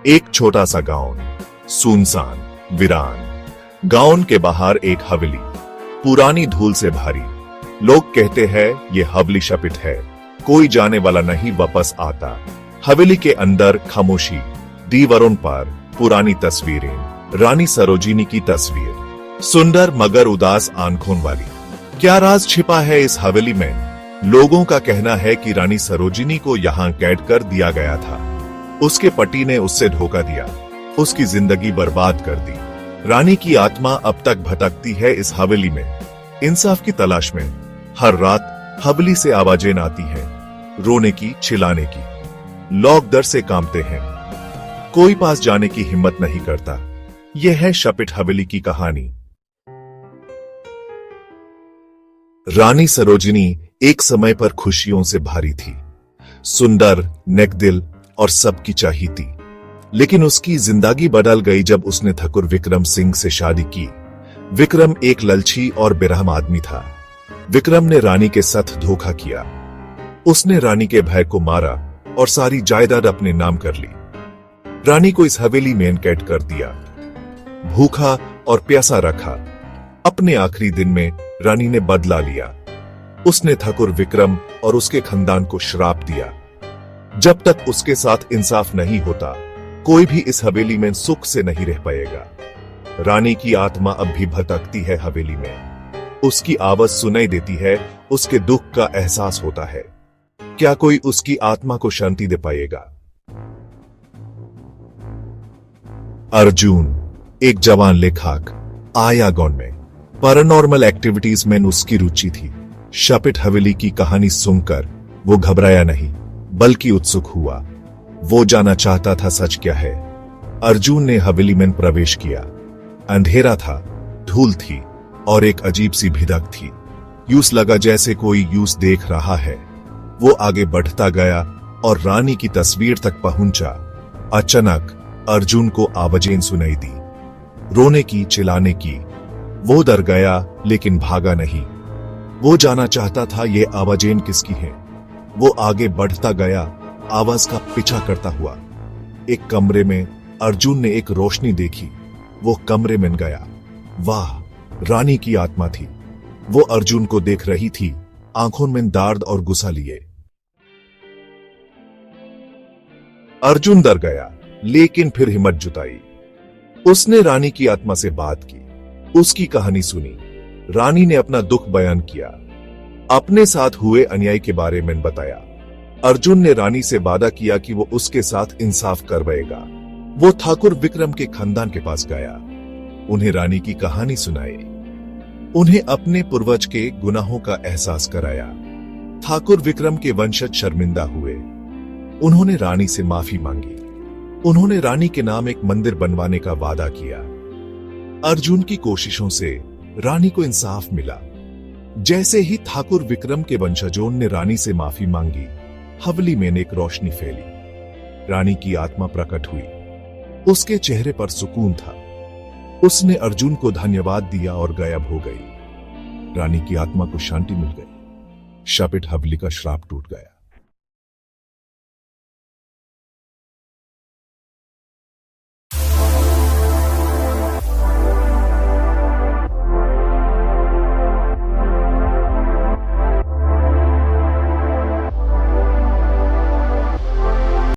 एक छोटा सा गांव, सुनसान, वीरान। गांव के बाहर एक हवेली, पुरानी धूल से भारी। लोग कहते हैं ये हवेली शापित है, कोई जाने वाला नहीं वापस आता। हवेली के अंदर खामोशी, दीवारों पर पुरानी तस्वीरें, रानी सरोजिनी की तस्वीर, सुंदर मगर उदास आंखों वाली। क्या राज छिपा है इस हवेली में? लोगों का कहना है कि रानी सरोजिनी को यहाँ कैद कर दिया गया था। उसके पति ने उससे धोखा दिया, उसकी जिंदगी बर्बाद कर दी। रानी की आत्मा अब तक भटकती है इस हवेली में, इंसाफ की तलाश में। हर रात हवेली से आवाजें आती हैं, रोने की, चिल्लाने की। लोग डर से कांपते हैं, कोई पास जाने की हिम्मत नहीं करता। यह है शापित हवेली की कहानी। रानी सरोजिनी एक समय पर खुशियों से भारी थी, सुंदर, नेकदिल और सबकी चाहती। लेकिन उसकी जिंदगी बदल गई जब उसने ठाकुर विक्रम सिंह से शादी की। विक्रम एक लालची और बेरहम आदमी था। विक्रम ने रानी के साथ धोखा किया। उसने रानी के भाई को मारा और सारी जायदाद अपने नाम कर ली। रानी को इस हवेली में कैद कर दिया, भूखा और प्यासा रखा। अपने आखिरी दिन में रानी ने बदला लिया। उसने ठाकुर विक्रम और उसके खानदान को श्राप दिया, जब तक उसके साथ इंसाफ नहीं होता कोई भी इस हवेली में सुख से नहीं रह पाएगा। रानी की आत्मा अब भी भटकती है हवेली में। उसकी आवाज सुनाई देती है, उसके दुख का एहसास होता है। क्या कोई उसकी आत्मा को शांति दे पाएगा? अर्जुन, एक जवान लेखक, आया गांव में। पैरानॉर्मल एक्टिविटीज में उसकी रुचि थी। शापित हवेली की कहानी सुनकर वो घबराया नहीं, बल्कि उत्सुक हुआ। वो जाना चाहता था सच क्या है। अर्जुन ने हवेली में प्रवेश किया। अंधेरा था, धूल थी और एक अजीब सी भिदक थी। यूस लगा जैसे कोई यूस देख रहा है। वो आगे बढ़ता गया और रानी की तस्वीर तक पहुंचा। अचानक अर्जुन को आवाजें सुनाई दी, रोने की, चिल्लाने की। वो डर गया लेकिन भागा नहीं। वो जाना चाहता था ये आवाजें किसकी हैं। वो आगे बढ़ता गया, आवाज का पीछा करता हुआ। एक कमरे में अर्जुन ने एक रोशनी देखी। वो कमरे में गया। वाह, रानी की आत्मा थी। वो अर्जुन को देख रही थी, आंखों में दर्द और गुस्सा लिए। अर्जुन डर गया, लेकिन फिर हिम्मत जुटाई। उसने रानी की आत्मा से बात की, उसकी कहानी सुनी। रानी ने अपना दुख बयान किया, अपने साथ हुए अन्याय के बारे में बताया। अर्जुन ने रानी से वादा किया कि वो उसके साथ इंसाफ करवाएगा। वो ठाकुर विक्रम के खानदान के पास गया, उन्हें रानी की कहानी सुनाई, उन्हें अपने पूर्वज के गुनाहों का एहसास कराया। ठाकुर विक्रम के वंशज शर्मिंदा हुए। उन्होंने रानी से माफी मांगी। उन्होंने रानी के नाम एक मंदिर बनवाने का वादा किया। अर्जुन की कोशिशों से रानी को इंसाफ मिला। जैसे ही ठाकुर विक्रम के वंशजों ने रानी से माफी मांगी, हवेली में एक रोशनी फैली। रानी की आत्मा प्रकट हुई। उसके चेहरे पर सुकून था। उसने अर्जुन को धन्यवाद दिया और गायब हो गई। रानी की आत्मा को शांति मिल गई। शापित हवेली का श्राप टूट गया।